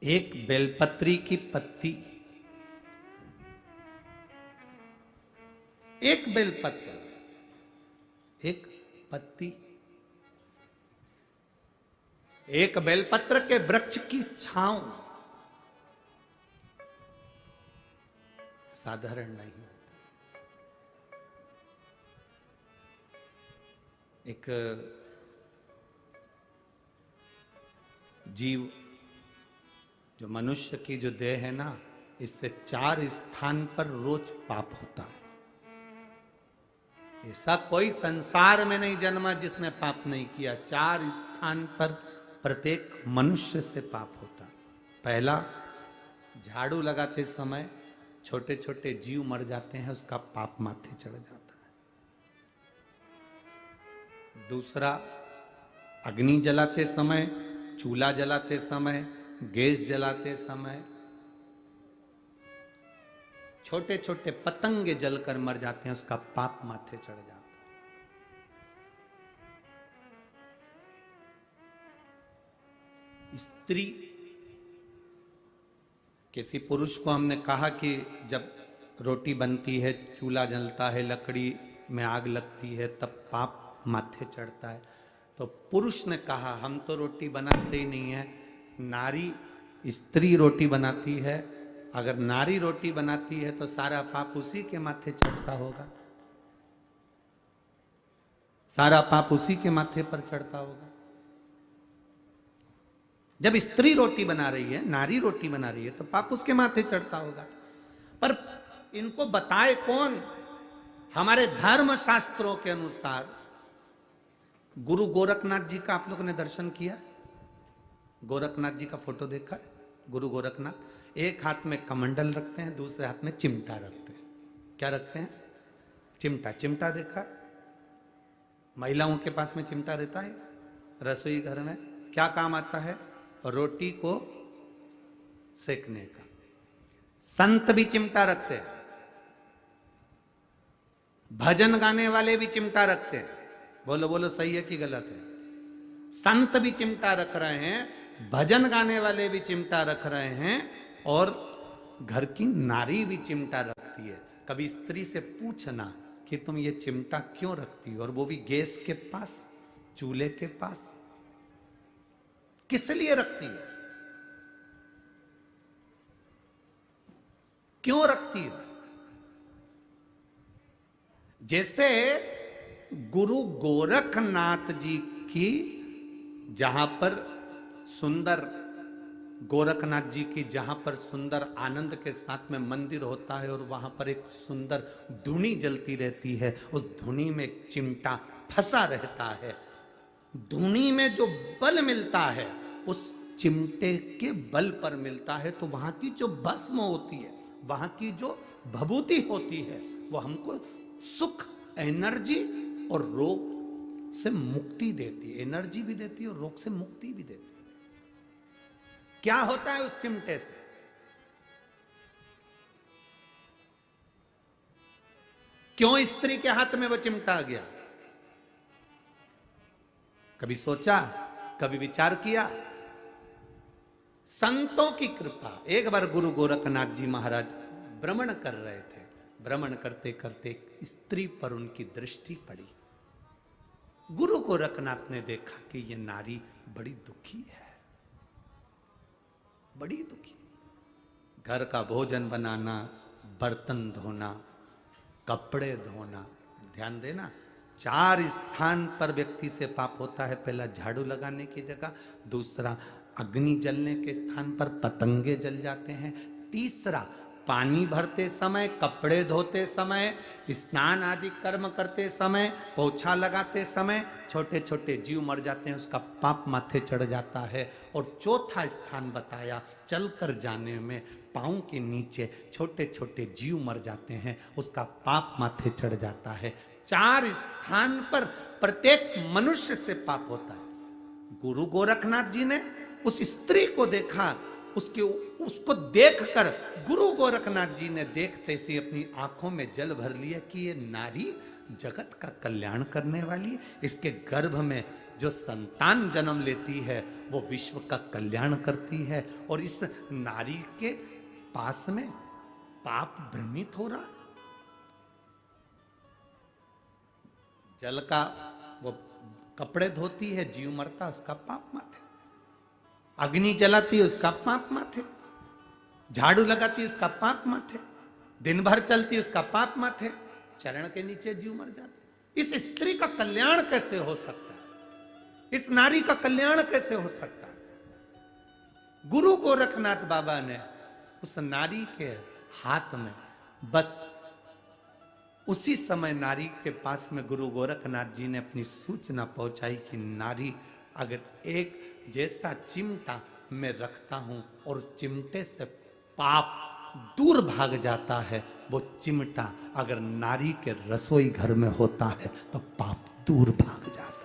एक बेलपत्री की पत्ती, एक बेलपत्र, एक पत्ती, एक बेलपत्र के वृक्ष की छांव साधारण नहीं होती। एक जीव जो मनुष्य की जो देह है ना, इससे 4 स्थान पर रोज पाप होता है। ऐसा कोई संसार में नहीं जन्मा जिसने पाप नहीं किया। 4 स्थान पर प्रत्येक मनुष्य से पाप होता। पहला, झाड़ू लगाते समय छोटे छोटे जीव मर जाते हैं, उसका पाप माथे चढ़ जाता है। दूसरा, अग्नि जलाते समय, चूल्हा जलाते समय, गैस जलाते समय छोटे छोटे पतंगे जलकर मर जाते हैं, उसका पाप माथे चढ़ जाता है। स्त्री, किसी पुरुष को हमने कहा कि जब रोटी बनती है, चूल्हा जलता है, लकड़ी में आग लगती है, तब पाप माथे चढ़ता है। तो पुरुष ने कहा हम तो रोटी बनाते ही नहीं है, नारी स्त्री रोटी बनाती है। अगर नारी रोटी बनाती है तो सारा पाप उसी के माथे चढ़ता होगा, सारा पाप उसी के माथे पर चढ़ता होगा। जब स्त्री रोटी बना रही है, नारी रोटी बना रही है, तो पाप उसके माथे चढ़ता होगा। पर इनको बताए कौन? हमारे धर्म शास्त्रों के अनुसार गुरु गोरखनाथ जी का आप लोगों ने दर्शन किया? गोरखनाथ जी का फोटो देखा है? गुरु गोरखनाथ एक हाथ में कमंडल रखते हैं, दूसरे हाथ में चिमटा रखते हैं। क्या रखते हैं? चिमटा। चिमटा देखा? महिलाओं के पास में चिमटा रहता है रसोई घर में। क्या काम आता है? रोटी को सेकने का। संत भी चिमटा रखते हैं, भजन गाने वाले भी चिमटा रखते हैं। बोलो बोलो, सही है कि गलत है? संत भी चिमटा रख रहे हैं, भजन गाने वाले भी चिमटा रख रहे हैं, और घर की नारी भी चिमटा रखती है। कभी स्त्री से पूछना कि तुम ये चिमटा क्यों रखती हो, और वो भी गैस के पास, चूल्हे के पास, किस लिए रखती है? क्यों रखती है? जैसे गुरु गोरखनाथ जी की, जहां पर सुंदर गोरखनाथ जी की, जहां पर सुंदर आनंद के साथ में मंदिर होता है, और वहां पर एक सुंदर धुनी जलती रहती है, उस धुनी में एक चिमटा फंसा रहता है। धुनी में जो बल मिलता है उस चिमटे के बल पर मिलता है। तो वहां की जो भस्म होती है, वहां की जो भभूति होती है, वो हमको सुख, एनर्जी और रोग से मुक्ति देती है। एनर्जी भी देती है और रोग से मुक्ति भी देती है। क्या होता है उस चिमटे से? क्यों स्त्री के हाथ में वो चिमटा आ गया? कभी सोचा, कभी विचार किया? संतों की कृपा। एक बार गुरु गोरखनाथ जी महाराज भ्रमण कर रहे थे। भ्रमण करते करते एक स्त्री पर उनकी दृष्टि पड़ी। गुरु गोरखनाथ ने देखा कि ये नारी बड़ी दुखी है, बड़ी दुखी। घर का भोजन बनाना, बर्तन धोना, कपड़े धोना। ध्यान देना, 4 स्थान पर व्यक्ति से पाप होता है। पहला, झाड़ू लगाने की जगह। दूसरा, अग्नि जलने के स्थान पर पतंगे जल जाते हैं। तीसरा, पानी भरते समय, कपड़े धोते समय, स्नान आदि कर्म करते समय, पोछा लगाते समय छोटे छोटे जीव मर जाते हैं, उसका पाप माथे चढ़ जाता है। और चौथा स्थान बताया, चलकर जाने में पांव के नीचे छोटे छोटे जीव मर जाते हैं, उसका पाप माथे चढ़ जाता है। 4 स्थान पर प्रत्येक मनुष्य से पाप होता है। गुरु गोरखनाथ जी ने उस स्त्री को देखा, उसको देखकर गुरु गोरखनाथ जी ने देखते से अपनी आंखों में जल भर लिया कि ये नारी जगत का कल्याण करने वाली, इसके गर्भ में जो संतान जन्म लेती है वो विश्व का कल्याण करती है। और इस नारी के पास में पाप भ्रमित हो रहा है। जल का वो कपड़े धोती है, जीव मरता उसका पाप मत है। अग्नि जलाती है उसका पाप मत है। झाड़ू लगाती है उसका पाप मत है। दिन भर चलती है उसका पाप मत है। चरण के नीचे जीव मर जाता। इस स्त्री का कल्याण कैसे हो सकता है? इस नारी का कल्याण कैसे हो सकता है? गुरु गोरखनाथ बाबा ने उस नारी के हाथ में बस उसी समय नारी के पास में गुरु गोरखनाथ जी ने अपनी सूचना पहुंचाई कि नारी, अगर एक जैसा चिमटा मैं रखता हूं और उस चिमटे से पाप दूर भाग जाता है, वो चिमटा अगर नारी के रसोई घर में होता है तो पाप दूर भाग जाता है।